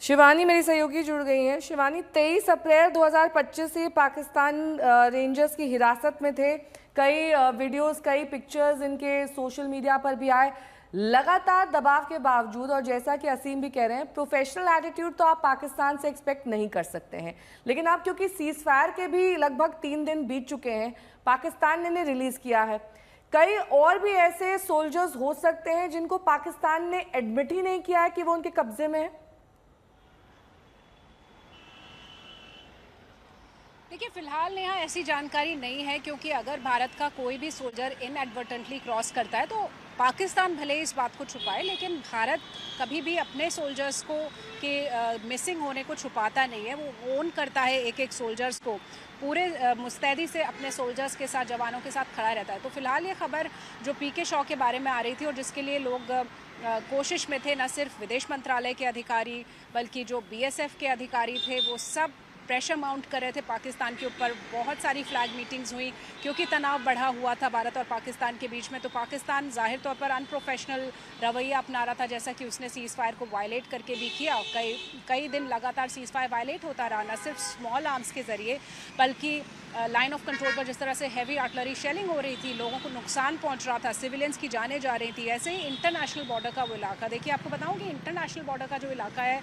शिवानी मेरी सहयोगी जुड़ गई हैं। शिवानी, 23 अप्रैल 2025 से पाकिस्तान रेंजर्स की हिरासत में थे। कई वीडियोस, कई पिक्चर्स इनके सोशल मीडिया पर भी आए। लगातार दबाव के बावजूद, और जैसा कि असीम भी कह रहे हैं, प्रोफेशनल एटीट्यूड तो आप पाकिस्तान से एक्सपेक्ट नहीं कर सकते हैं। लेकिन अब क्योंकि सीज फायर के भी लगभग 3 दिन बीत चुके हैं, पाकिस्तान ने इन्हें रिलीज किया है। कई और भी ऐसे सोल्जर्स हो सकते हैं जिनको पाकिस्तान ने एडमिट ही नहीं किया है कि वो उनके कब्जे में है। देखिए, फिलहाल यहाँ ऐसी जानकारी नहीं है, क्योंकि अगर भारत का कोई भी सोल्जर इनएडवर्टेंटली क्रॉस करता है तो पाकिस्तान भले इस बात को छुपाए, लेकिन भारत कभी भी अपने सोल्जर्स को के मिसिंग होने को छुपाता नहीं है। वो ओन करता है एक एक सोल्जर्स को, पूरे मुस्तैदी से अपने सोल्जर्स के साथ, जवानों के साथ खड़ा रहता है। तो फिलहाल ये खबर जो पीके शॉ के बारे में आ रही थी, और जिसके लिए लोग कोशिश में थे, न सिर्फ विदेश मंत्रालय के अधिकारी बल्कि जो बीएसएफ के अधिकारी थे, वो सब प्रेशर माउंट कर रहे थे पाकिस्तान के ऊपर। बहुत सारी फ्लैग मीटिंग्स हुई, क्योंकि तनाव बढ़ा हुआ था भारत और पाकिस्तान के बीच में। तो पाकिस्तान जाहिर तौर पर अनप्रोफेशनल रवैया अपना रहा था, जैसा कि उसने सीज़ फायर को वायलेट करके भी किया। कई दिन लगातार सीज़ फायर वायलेट होता रहा, न सिर्फ स्मॉल आर्म्स के ज़रिए बल्कि लाइन ऑफ कंट्रोल पर जिस तरह से हैवी आर्टिलरी शेलिंग हो रही थी, लोगों को नुकसान पहुंच रहा था, सिविलियंस की जानें जा रही थी। ऐसे ही इंटरनेशनल बॉर्डर का वो इलाका, देखिए आपको बताऊं कि इंटरनेशनल बॉर्डर का जो इलाका है,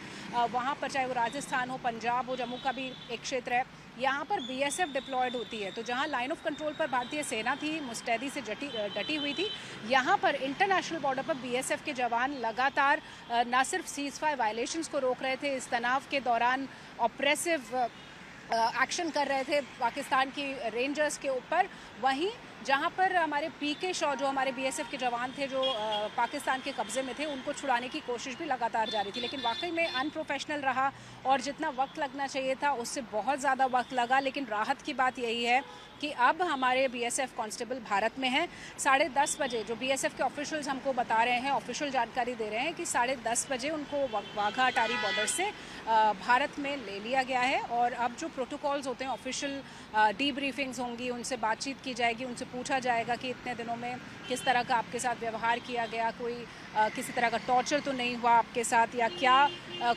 वहाँ पर चाहे वो राजस्थान हो, पंजाब हो, जम्मू का भी एक क्षेत्र है, यहाँ पर बीएसएफ डिप्लॉयड होती है। तो जहाँ लाइन ऑफ कंट्रोल पर भारतीय सेना थी, मुस्तैदी से डटी हुई थी, यहाँ पर इंटरनेशनल बॉर्डर पर बीएसएफ के जवान लगातार न सिर्फ सीज फायर वायलेशंस को रोक रहे थे, इस तनाव के दौरान ऑपरेसिव एक्शन कर रहे थे पाकिस्तान की रेंजर्स के ऊपर। वहीं जहां पर हमारे पीके शॉ, जो हमारे बीएसएफ के जवान थे, जो पाकिस्तान के कब्जे में थे, उनको छुड़ाने की कोशिश भी लगातार जारी थी। लेकिन वाकई में अनप्रोफेशनल रहा, और जितना वक्त लगना चाहिए था उससे बहुत ज़्यादा वक्त लगा। लेकिन राहत की बात यही है कि अब हमारे बीएसएफ कांस्टेबल भारत में हैं। 10:30 बजे जो बीएसएफ के ऑफिशियल्स हमको बता रहे हैं, ऑफिशियल जानकारी दे रहे हैं कि 10:30 बजे उनको वाघा अटारी बॉर्डर से भारत में ले लिया गया है। और अब जो प्रोटोकॉल्स होते हैं, ऑफिशियल डीब्रीफिंग्स होंगी, उनसे बातचीत की जाएगी, उनसे पूछा जाएगा कि इतने दिनों में किस तरह का आपके साथ व्यवहार किया गया, कोई किसी तरह का टॉर्चर तो नहीं हुआ आपके साथ, या क्या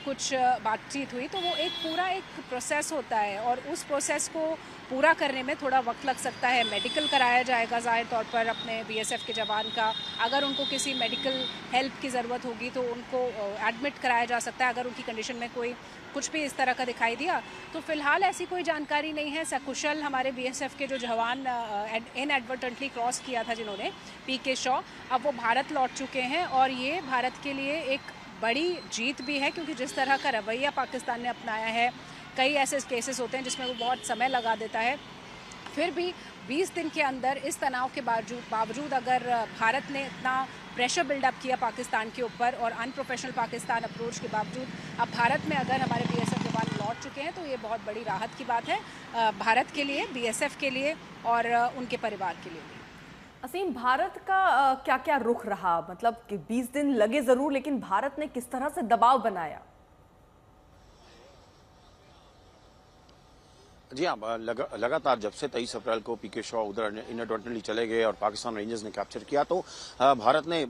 कुछ बातचीत हुई। तो वो पूरा एक प्रोसेस होता है, और उस प्रोसेस को पूरा करने में थोड़ा वक्त लग सकता है। मेडिकल कराया जाएगा ज़ाहिर तौर पर अपने बीएसएफ के जवान का। अगर उनको किसी मेडिकल हेल्प की ज़रूरत होगी तो उनको एडमिट कराया जा सकता है, अगर उनकी कंडीशन में कोई कुछ भी इस तरह का दिखाई दिया। तो फिलहाल ऐसी कोई जानकारी नहीं है। सकुशल हमारे बीएसएफ के जो जवान इनएडवर्टेंटली क्रॉस किया था जिन्होंने, पीके शॉ, अब वो भारत लौट चुके हैं। और ये भारत के लिए एक बड़ी जीत भी है, क्योंकि जिस तरह का रवैया पाकिस्तान ने अपनाया है, कई ऐसे केसेस होते हैं जिसमें वो बहुत समय लगा देता है, फिर भी 20 दिन के अंदर इस तनाव के बावजूद अगर भारत ने इतना प्रेशर बिल्डअप किया पाकिस्तान के ऊपर, और अनप्रोफेशनल पाकिस्तान अप्रोच के बावजूद अब भारत में अगर हमारे बीएसएफ जवान लौट चुके हैं, तो ये बहुत बड़ी राहत की बात है भारत के लिए, बीएसएफ के लिए, और उनके परिवार के लिए। असीम, भारत का क्या क्या रुख रहा? मतलब कि 20 दिन लगे जरूर, लेकिन भारत ने किस तरह से दबाव बनाया? जी हाँ, लगातार जब से 23 अप्रैल को पीके शॉ उधर इनएडवर्टेंटली चले गए और पाकिस्तान रेंजर्स ने कैप्चर किया, तो भारत ने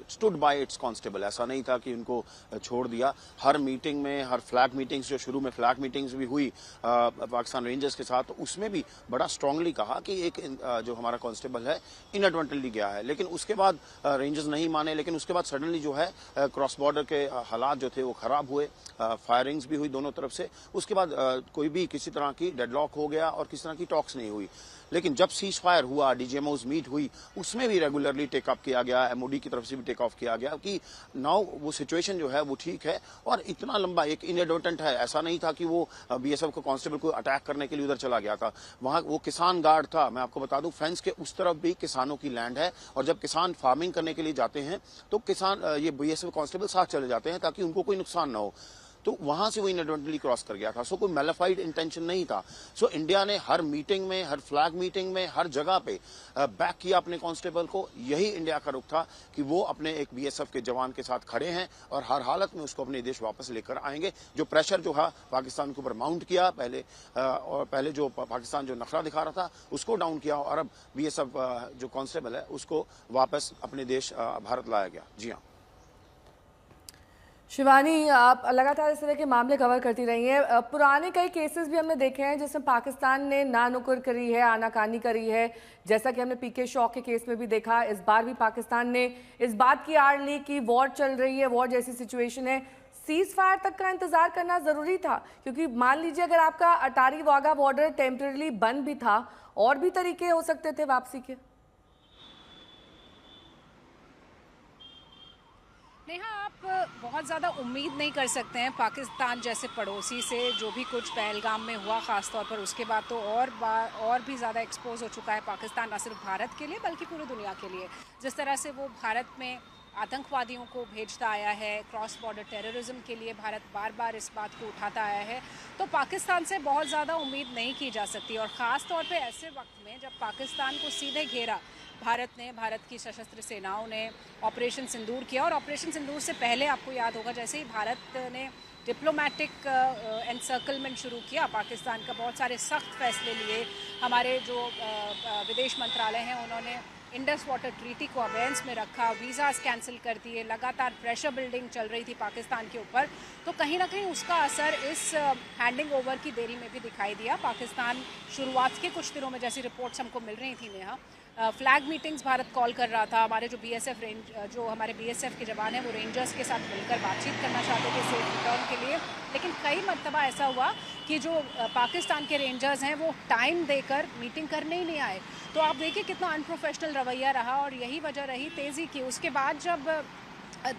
स्टूड बाय इट्स कांस्टेबल। ऐसा नहीं था कि उनको छोड़ दिया। हर मीटिंग में, हर फ्लैग मीटिंग्स, जो शुरू में फ्लैग मीटिंग्स भी हुई पाकिस्तान रेंजर्स के साथ, तो उसमें भी बड़ा स्ट्रांगली कहा कि एक जो हमारा कांस्टेबल है इनएडवर्टेंटली गया है। लेकिन उसके बाद रेंजर्स नहीं माने। लेकिन उसके बाद सडनली जो है क्रॉस बॉर्डर के हालात जो थे वो खराब हुए, फायरिंग्स भी हुई दोनों तरफ से। उसके बाद कोई भी किसी तरह की डेडलॉक हो गया और किसी तरह की टॉक्स नहीं हुई। लेकिन जब सीज फायर हुआ, डीजीएमओज मीट हुई, उसमें भी रेगुलरली टेकअप किया गया, एमओडी की तरफ से भी टेक ऑफ किया गया कि नाउ वो सिचुएशन जो है वो ठीक है। और इतना लंबा एक इनएडवर्टेंट है, ऐसा नहीं था कि वो बीएसएफ को कांस्टेबल को अटैक करने के लिए उधर चला गया था। वहां वो किसान गार्ड था। मैं आपको बता दूं, फेंस के उस तरफ भी किसानों की लैंड है, और जब किसान फार्मिंग करने के लिए जाते हैं तो किसान ये बीएसएफ कांस्टेबल साथ चले जाते हैं ताकि उनको कोई नुकसान ना हो। तो वहां से वो इनएडवर्टेंटली क्रॉस कर गया था। सो कोई मैलिफाइड इंटेंशन नहीं था। सो इंडिया ने हर मीटिंग में, हर फ्लैग मीटिंग में, हर जगह पे बैक किया अपने कांस्टेबल को। यही इंडिया का रुख था कि वो अपने एक बीएसएफ के जवान के साथ खड़े हैं और हर हालत में उसको अपने देश वापस लेकर आएंगे। जो प्रेशर जो है पाकिस्तान के ऊपर माउंट किया पहले जो पाकिस्तान जो नखरा दिखा रहा था उसको डाउन किया, और अब बीएसएफ जो कांस्टेबल है उसको वापस अपने देश भारत लाया गया। जी हाँ। शिवानी, आप लगातार इस तरह के मामले कवर करती रही हैं। पुराने कई केसेस भी हमने देखे हैं जिसमें पाकिस्तान ने नानुकुर करी है, आनाकानी करी है, जैसा कि हमने पीके शॉ के केस में भी देखा। इस बार भी पाकिस्तान ने इस बात की आड़ ली कि वॉर चल रही है, वॉर जैसी सिचुएशन है, सीज फायर तक का इंतजार करना ज़रूरी था। क्योंकि मान लीजिए अगर आपका अटारी वाघा बॉर्डर टेम्परेरी बंद भी था, और भी तरीके हो सकते थे वापसी के। नेहा, आप बहुत ज़्यादा उम्मीद नहीं कर सकते हैं पाकिस्तान जैसे पड़ोसी से। जो भी कुछ पहलगाम में हुआ ख़ास तौर पर, उसके बाद तो और भी ज़्यादा एक्सपोज हो चुका है पाकिस्तान, न सिर्फ भारत के लिए बल्कि पूरी दुनिया के लिए। जिस तरह से वो भारत में आतंकवादियों को भेजता आया है, क्रॉस बॉर्डर टेररिज्म के लिए भारत बार बार इस बात को उठाता आया है, तो पाकिस्तान से बहुत ज़्यादा उम्मीद नहीं की जा सकती। और ख़ास तौर पे ऐसे वक्त में जब पाकिस्तान को सीधे घेरा भारत की सशस्त्र सेनाओं ने ऑपरेशन सिंदूर किया। और ऑपरेशन सिंदूर से पहले आपको याद होगा, जैसे ही भारत ने डिप्लोमेटिक एनसर्कलमेंट शुरू किया, पाकिस्तान का बहुत सारे सख्त फैसले लिए। हमारे जो विदेश मंत्रालय हैं उन्होंने इंडस वाटर ट्रीटी को अबेंस में रखा, वीज़ाज कैंसिल कर दिए, लगातार प्रेशर बिल्डिंग चल रही थी पाकिस्तान के ऊपर। तो कहीं ना कहीं उसका असर इस हैंडिंग ओवर की देरी में भी दिखाई दिया। पाकिस्तान शुरुआत के कुछ दिनों में, जैसी रिपोर्ट्स हमको मिल रही थी Neha, flag meetings Bharat call कर रहा था। हमारे जो हमारे बीएसएफ के जवान हैं वो रेंजर्स के साथ मिलकर बातचीत करना चाहते थे सेफ रिटर्न के लिए। लेकिन कई मरतबा ऐसा हुआ कि जो पाकिस्तान के रेंजर्स हैं वो टाइम देकर मीटिंग करने ही नहीं आए। तो आप देखिए कितना अनप्रोफेशनल रवैया रहा, और यही वजह रही तेज़ी की। उसके बाद जब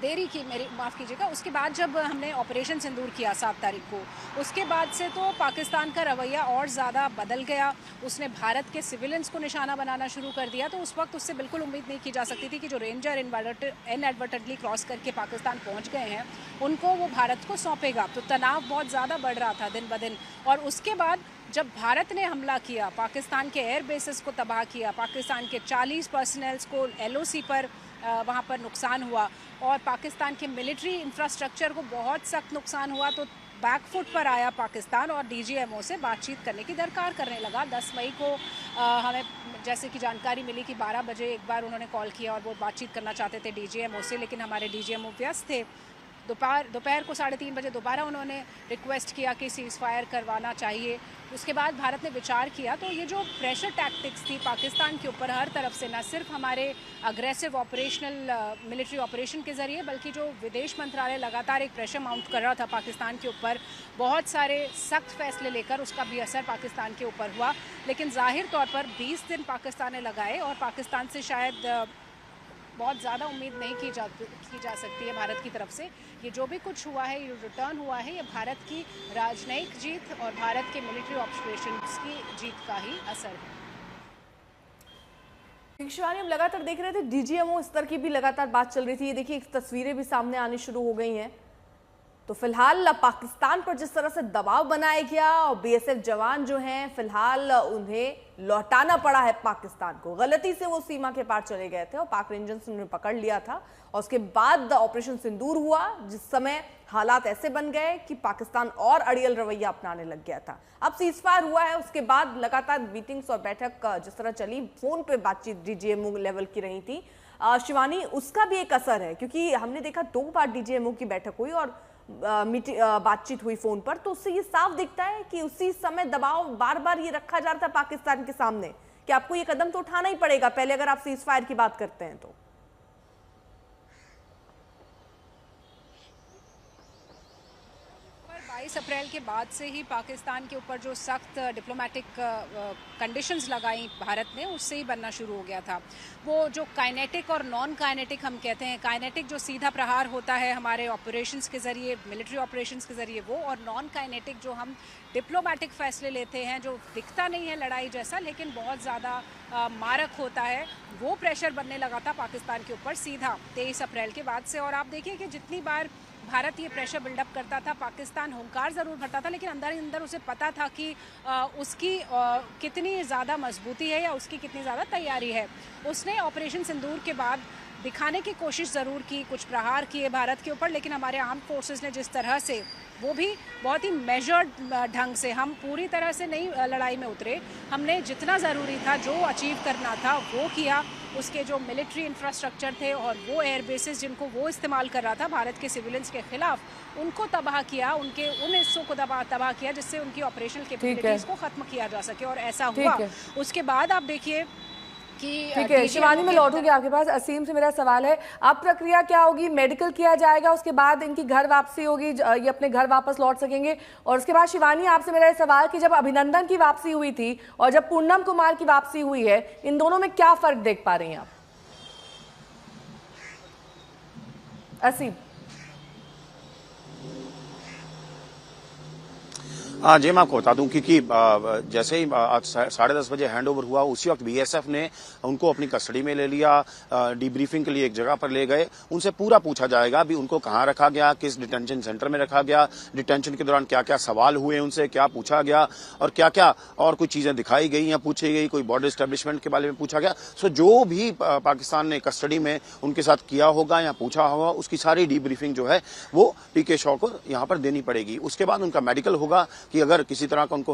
देरी की, माफ़ कीजिएगा, उसके बाद जब हमने ऑपरेशन सिंदूर किया 7 तारीख को, उसके बाद से तो पाकिस्तान का रवैया और ज़्यादा बदल गया। उसने भारत के सिविलियंस को निशाना बनाना शुरू कर दिया। तो उस वक्त उससे बिल्कुल उम्मीद नहीं की जा सकती थी कि जो रेंजर इनएडवर्टेंटली क्रॉस करके पाकिस्तान पहुंच गए हैं उनको वो भारत को सौंपेगा। तो तनाव बहुत ज़्यादा बढ़ रहा था दिन ब दिन। और उसके बाद जब भारत ने हमला किया, पाकिस्तान के एयर बेसिस को तबाह किया, पाकिस्तान के 40 पर्सनल्स को LOC पर वहाँ पर नुकसान हुआ, और पाकिस्तान के मिलिट्री इंफ्रास्ट्रक्चर को बहुत सख्त नुकसान हुआ, तो बैकफुट पर आया पाकिस्तान और DGMO से बातचीत करने की दरकार करने लगा। 10 मई को हमें जैसे कि जानकारी मिली कि 12 बजे एक बार उन्होंने कॉल किया और वो बातचीत करना चाहते थे DGMO से, लेकिन हमारे DGMO व्यस्त थे। दोपहर को 3:30 बजे दोबारा उन्होंने रिक्वेस्ट किया कि सीज़ फायर करवाना चाहिए। उसके बाद भारत ने विचार किया। तो ये जो प्रेशर टैक्टिक्स थी पाकिस्तान के ऊपर हर तरफ से, न सिर्फ हमारे अग्रेसिव मिलिट्री ऑपरेशन के ज़रिए, बल्कि जो विदेश मंत्रालय लगातार एक प्रेशर माउंट कर रहा था पाकिस्तान के ऊपर, बहुत सारे सख्त फैसले लेकर, उसका भी असर पाकिस्तान के ऊपर हुआ। लेकिन जाहिर तौर पर 20 दिन पाकिस्तान ने लगाए, और पाकिस्तान से शायद बहुत ज़्यादा उम्मीद नहीं की जा सकती है भारत की तरफ से। ये जो भी कुछ हुआ है, ये रिटर्न हुआ है, ये भारत की राजनयिक जीत और भारत के मिलिट्री ऑपरेशंस की जीत का ही असर है। शिवानी, हम लगातार देख रहे थे DGMO स्तर की भी लगातार बात चल रही थी। ये देखिए तस्वीरें भी सामने आनी शुरू हो गई हैं। तो फिलहाल पाकिस्तान पर जिस तरह से दबाव बनाया गया, और BSF जवान जो हैं फिलहाल उन्हें लौटाना पड़ा है पाकिस्तान को। गलती से वो सीमा के पार चले गए थे और पाक रेंजर्स ने उन्हें पकड़ लिया था, और उसके बाद ऑपरेशन सिंदूर हुआ, जिस समय हालात ऐसे बन गए कि पाकिस्तान और अड़ियल रवैया अपनाने लग गया था। अब सीज फायर हुआ है, उसके बाद लगातार मीटिंग्स और बैठक जिस तरह चली, फोन पे बातचीत DGMO लेवल की रही थी शिवानी, उसका भी एक असर है। क्योंकि हमने देखा 2 बार DGMO की बैठक हुई और बातचीत हुई फोन पर, तो उससे ये साफ दिखता है कि उसी समय दबाव बार बार ये रखा जा रहा था पाकिस्तान के सामने कि आपको ये कदम तो उठाना ही पड़ेगा पहले, अगर आप सीज फायर की बात करते हैं तो। 22 अप्रैल के बाद से ही पाकिस्तान के ऊपर जो सख्त डिप्लोमेटिक कंडीशंस लगाई भारत ने, उससे ही बनना शुरू हो गया था। वो जो काइनेटिक और नॉन काइनेटिक हम कहते हैं, काइनेटिक जो सीधा प्रहार होता है हमारे ऑपरेशंस के ज़रिए, मिलिट्री ऑपरेशंस के ज़रिए वो, और नॉन काइनेटिक जो हम डिप्लोमेटिक फ़ैसले लेते हैं, जो दिखता नहीं है लड़ाई जैसा लेकिन बहुत ज़्यादा मारक होता है, वो प्रेशर बनने लगा था पाकिस्तान के ऊपर सीधा 23 अप्रैल के बाद से। और आप देखिए कि जितनी बार भारत ये प्रेशर बिल्डअप करता था, पाकिस्तान हुंकार ज़रूर भरता था, लेकिन अंदर ही अंदर उसे पता था कि उसकी कितनी ज़्यादा मजबूती है या उसकी कितनी ज़्यादा तैयारी है। उसने ऑपरेशन सिंदूर के बाद दिखाने की कोशिश ज़रूर की, कुछ प्रहार किए भारत के ऊपर, लेकिन हमारे आर्म फोर्सेस ने जिस तरह से, वो भी बहुत ही मेजर्ड ढंग से, हम पूरी तरह से नहीं लड़ाई में उतरे, हमने जितना ज़रूरी था, जो अचीव करना था वो किया। उसके जो मिलिट्री इंफ्रास्ट्रक्चर थे और वो एयर बेसिस जिनको वो इस्तेमाल कर रहा था भारत के सिविलियंस के खिलाफ, उनको तबाह किया, उनके उन हिस्सों को तबाह किया जिससे उनकी ऑपरेशनल कैपेबिलिटीज को खत्म किया जा सके, और ऐसा हुआ। उसके बाद आप देखिए कि ठीक है शिवानी, मैं लौटूंगी आपके पास। असीम से मेरा सवाल है, अब प्रक्रिया क्या होगी? मेडिकल किया जाएगा, उसके बाद इनकी घर वापसी होगी, ये अपने घर वापस लौट सकेंगे? और उसके बाद शिवानी आपसे मेरा सवाल कि जब अभिनंदन की वापसी हुई थी और जब पूनम कुमार की वापसी हुई है, इन दोनों में क्या फर्क देख पा रही हैं आप? असीम। हाँ जी, मैं आपको बता दूं क्योंकि जैसे ही आज 10:30 बजे हैंडओवर हुआ, उसी वक्त बीएसएफ ने उनको अपनी कस्टडी में ले लिया, डीब्रीफिंग के लिए एक जगह पर ले गए। उनसे पूरा पूछा जाएगा अभी उनको कहाँ रखा गया, किस डिटेंशन सेंटर में रखा गया, डिटेंशन के दौरान क्या क्या सवाल हुए, उनसे क्या पूछा गया और क्या क्या और कुछ चीजें दिखाई गई या पूछी गई, कोई बॉर्डर एस्टेब्लिशमेंट के बारे में पूछा गया। सो जो भी पाकिस्तान ने कस्टडी में उनके साथ किया होगा या पूछा होगा, उसकी सारी डीब्रीफिंग जो है वो पीके शॉ को यहाँ पर देनी पड़ेगी। उसके बाद उनका मेडिकल होगा कि अगर किसी तरह का उनको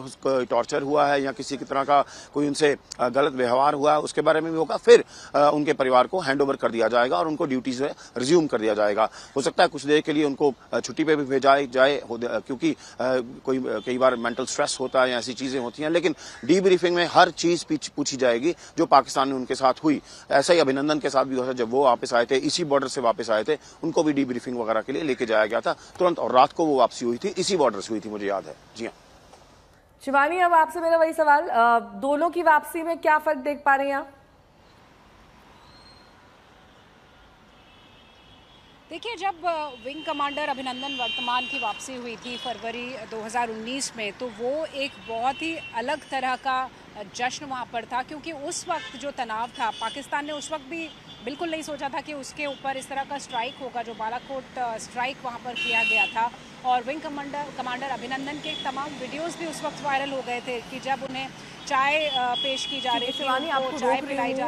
टॉर्चर हुआ है या किसी तरह का कोई उनसे गलत व्यवहार हुआ है, उसके बारे में भी होगा। फिर उनके परिवार को हैंडओवर कर दिया जाएगा और उनको ड्यूटीज रिज्यूम कर दिया जाएगा। हो सकता है कुछ देर के लिए उनको छुट्टी पे भी भेजा जाए, क्योंकि कई बार मेंटल स्ट्रेस होता है या ऐसी चीजें होती हैं, लेकिन डीब्रीफिंग में हर चीज पूछी जाएगी जो पाकिस्तान में उनके साथ हुई। ऐसा ही अभिनंदन के साथ भी हुआ था, जब वो वापस आए थे, इसी बॉर्डर से वापस आए थे, उनको भी डीब्रीफिंग वगैरह के लिए लेके जाया गया था तुरंत, और रात को वो वापसी हुई थी, इसी बॉर्डर से हुई थी, मुझे याद है। जी हाँ शिवानी, अब आपसे मेरा वही सवाल, दोनों की वापसी में क्या फर्क देख पा रहे हैं आप? देखिए, जब विंग कमांडर अभिनंदन वर्तमान की वापसी हुई थी फरवरी 2019 में, तो वो एक बहुत ही अलग तरह का जश्न वहाँ पर था, क्योंकि उस वक्त जो तनाव था, पाकिस्तान ने उस वक्त भी बिल्कुल नहीं सोचा था कि उसके ऊपर इस तरह का स्ट्राइक होगा, जो बालाकोट स्ट्राइक वहाँ पर किया गया था। और विंग कमांडर अभिनंदन के तमाम वीडियोस भी उस वक्त वायरल हो गए थे कि जब उन्हें चाय पेश की जा रही थी, चाय पिलाई जा